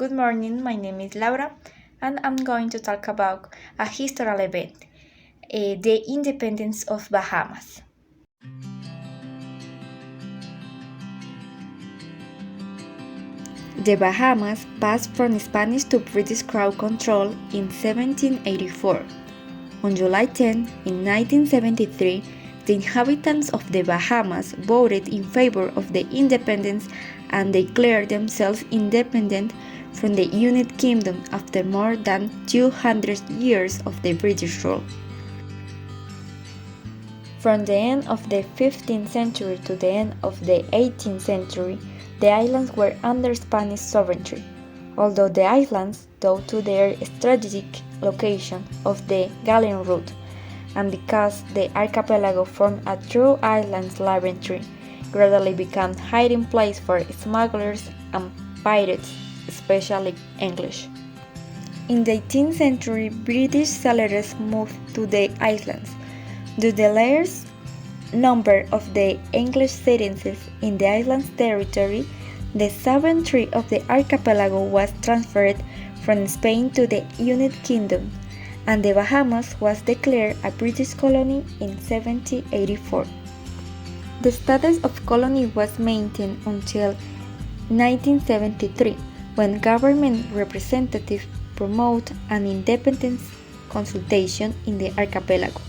Good morning, my name is Laura, and I'm going to talk about a historical event, the independence of Bahamas. The Bahamas passed from Spanish to British crown control in 1784. On July 10, in 1973, the inhabitants of the Bahamas voted in favor of the independence and declared themselves independent from the United Kingdom after more than 200 years of the British rule. From the end of the 15th century to the end of the 18th century, the islands were under Spanish sovereignty, although the islands, due to their strategic location of the Gallian route, and because the archipelago formed a true island labyrinth, gradually became hiding place for smugglers and pirates, especially English. In the 18th century, British settlers moved to the islands. Due to the large number of the English citizens in the island's territory, the sovereignty of the archipelago was transferred from Spain to the United Kingdom, and the Bahamas was declared a British colony in 1784. The status of colony was maintained until 1973, when government representatives promoted an independence consultation in the archipelago.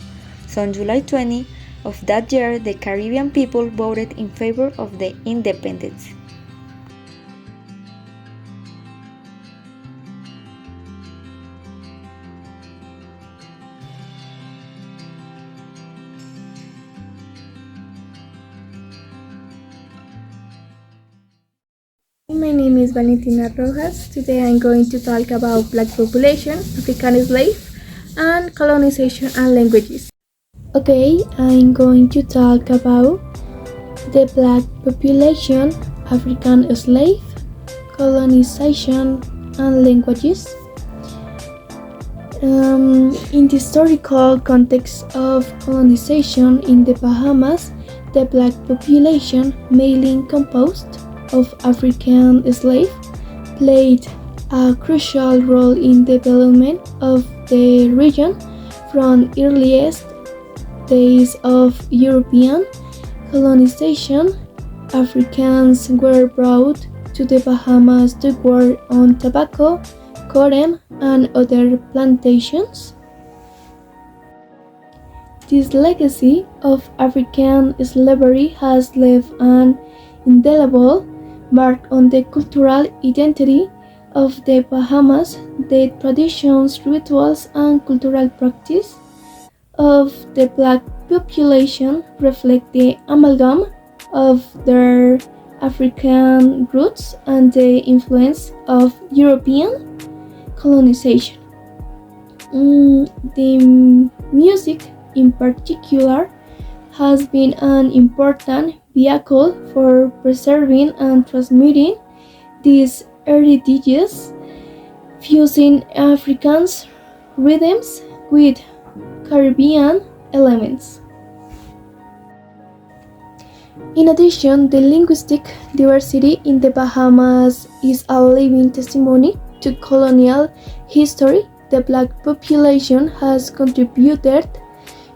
So on July 20 of that year, the Caribbean people voted in favor of the independence. My name is Valentina Rojas. Today I'm going to talk about Black population, African slave, and colonization and languages. Okay, I'm going to talk about the Black population, African slave, colonization and languages. In the historical context of colonization in the Bahamas, the Black population, mainly composed of African slaves, played a crucial role in the development of the region from earliest days of European colonization. Africans were brought to the Bahamas to work on tobacco, cotton, and other plantations. This legacy of African slavery has left an indelible mark on the cultural identity of the Bahamas. The traditions, rituals, and cultural practice of the Black population reflect the amalgam of their African roots and the influence of European colonization. The music, in particular, has been an important vehicle for preserving and transmitting these heritages, fusing African rhythms with Caribbean elements. In addition, the linguistic diversity in the Bahamas is a living testimony to colonial history. The Black population has contributed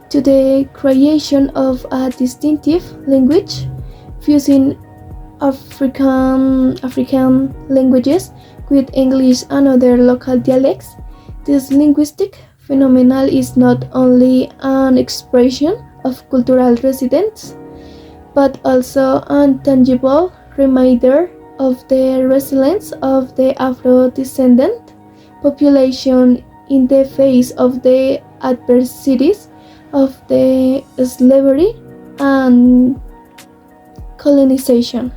to the creation of a distinctive language, fusing African languages with English and other local dialects. This linguistic phenomenon is not only an expression of cultural residence, but also a tangible reminder of the resilience of the Afro-descendant population in the face of the adversities of the slavery and colonization.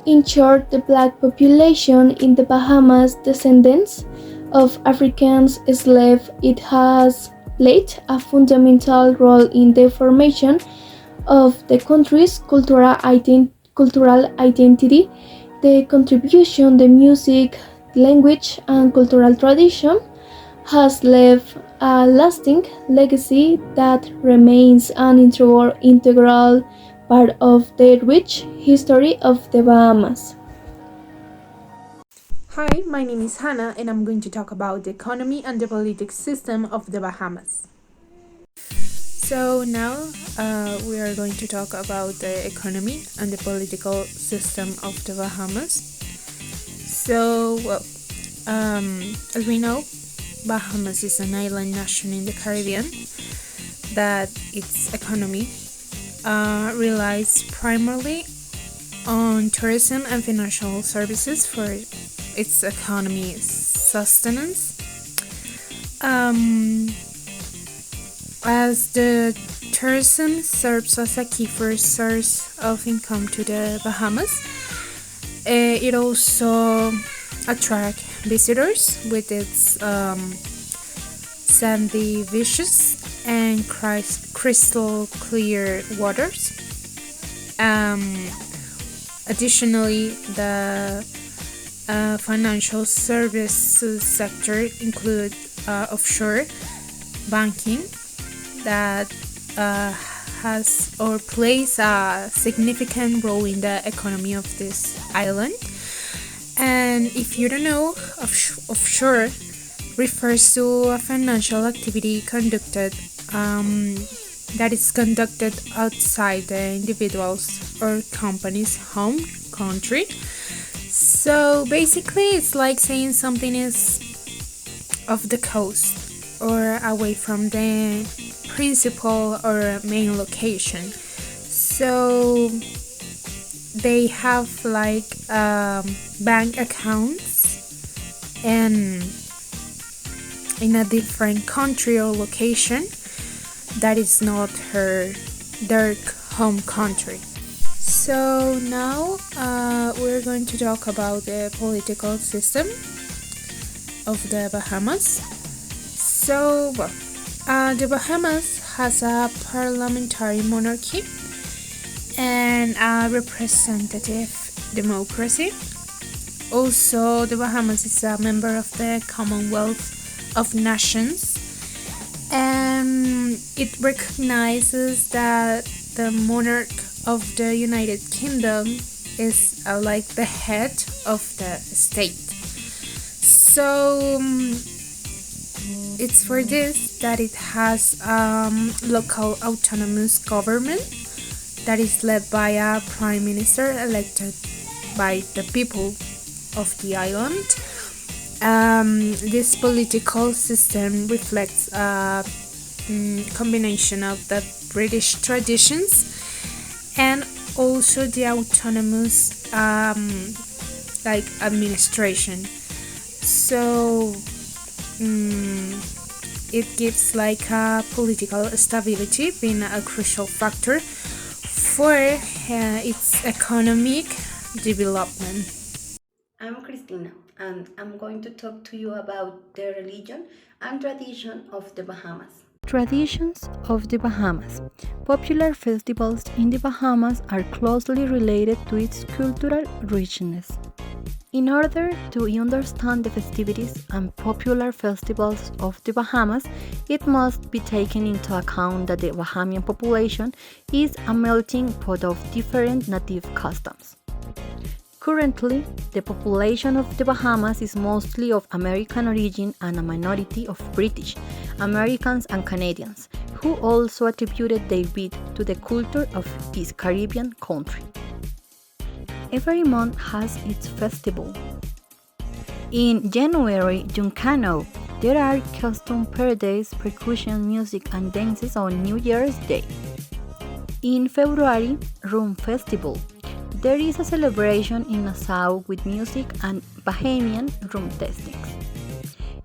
In short, the Black population in the Bahamas, descendants of African slaves, it has played a fundamental role in the formation of the country's cultural identity. The contribution, the music, language, and cultural tradition has left a lasting legacy that remains an integral part of the rich history of the Bahamas. Hi, my name is Hannah, and I'm going to talk about the economy and the political system of the Bahamas. So now we are going to talk about the economy and the political system of the Bahamas. So, as we know, Bahamas is an island nation in the Caribbean that its economy relies primarily on tourism and financial services for its economy sustenance. As the tourism serves as a key first source of income to the Bahamas, it also attracts visitors with its sandy beaches and crystal clear waters. Additionally, the financial services sector include offshore banking that has or plays a significant role in the economy of this island. And if you don't know, offshore refers to a financial activity conducted that is conducted outside the individual's or company's home country. So basically, it's like saying something is off the coast or away from the principal or main location. So they have like bank accounts and in a different country or location that is not their home country. So now we're going to talk about the political system of the Bahamas. So, the Bahamas has a parliamentary monarchy and a representative democracy. Also, the Bahamas is a member of the Commonwealth of Nations, and it recognizes that the monarch of the United Kingdom is like the head of the state. So it's for this that it has local autonomous government that is led by a prime minister elected by the people of the island. This political system reflects a combination of the British traditions and also the autonomous administration. So it gives like a political stability being a crucial factor for its economic development. I'm Christina, and I'm going to talk to you about the religion and tradition of the Bahamas. Traditions of the Bahamas. Popular festivals in the Bahamas are closely related to its cultural richness. In order to understand the festivities and popular festivals of the Bahamas, it must be taken into account that the Bahamian population is a melting pot of different native customs. Currently, the population of the Bahamas is mostly of American origin and a minority of British, Americans and Canadians, who also attributed their beat to the culture of this Caribbean country. Every month has its festival. In January, Juncano, there are custom parades, percussion, music and dances on New Year's Day. In February, Rum Festival. There is a celebration in Nassau with music and Bahamian rum tastings.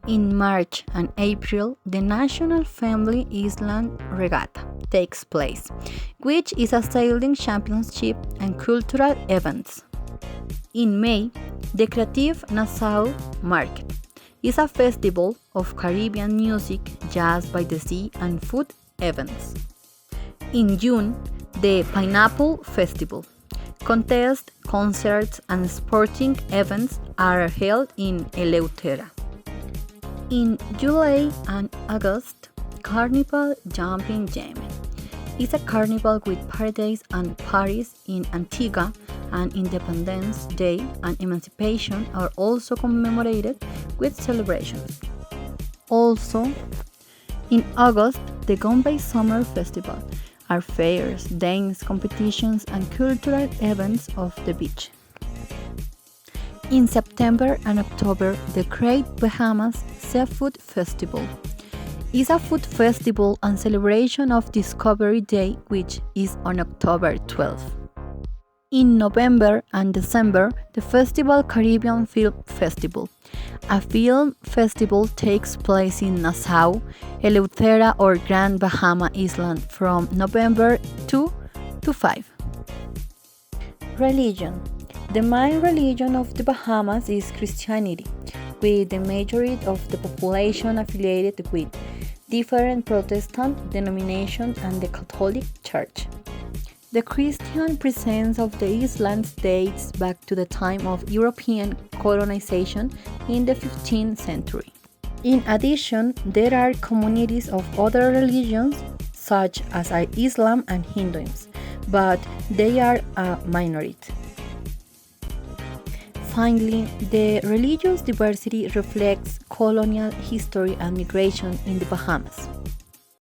In March and April, the National Family Island Regatta takes place, which is a sailing championship and cultural events. In May, the Creative Nassau Market is a festival of Caribbean music, jazz by the sea, and food events. In June, the Pineapple Festival. Contests, concerts, and sporting events are held in Eleutera. In July and August, Carnival Jumping Yemen is a carnival with parades and parties in Antigua and Independence Day and Emancipation are also commemorated with celebrations. Also, in August, the Gombay Summer Festival are fairs, dance competitions, and cultural events of the beach. In September and October, the Great Bahamas Seafood Festival is a food festival and celebration of Discovery Day, which is on October 12th. In November and December, the Festival Caribbean Film Festival. A film festival takes place in Nassau, Eleuthera or Grand Bahama Island from November 2 to 5. Religion. The main religion of the Bahamas is Christianity, with the majority of the population affiliated with different Protestant denominations and the Catholic Church. The Christian presence of the island dates back to the time of European colonization in the 15th century. In addition, there are communities of other religions such as Islam and Hinduism, but they are a minority. Finally, the religious diversity reflects colonial history and migration in the Bahamas.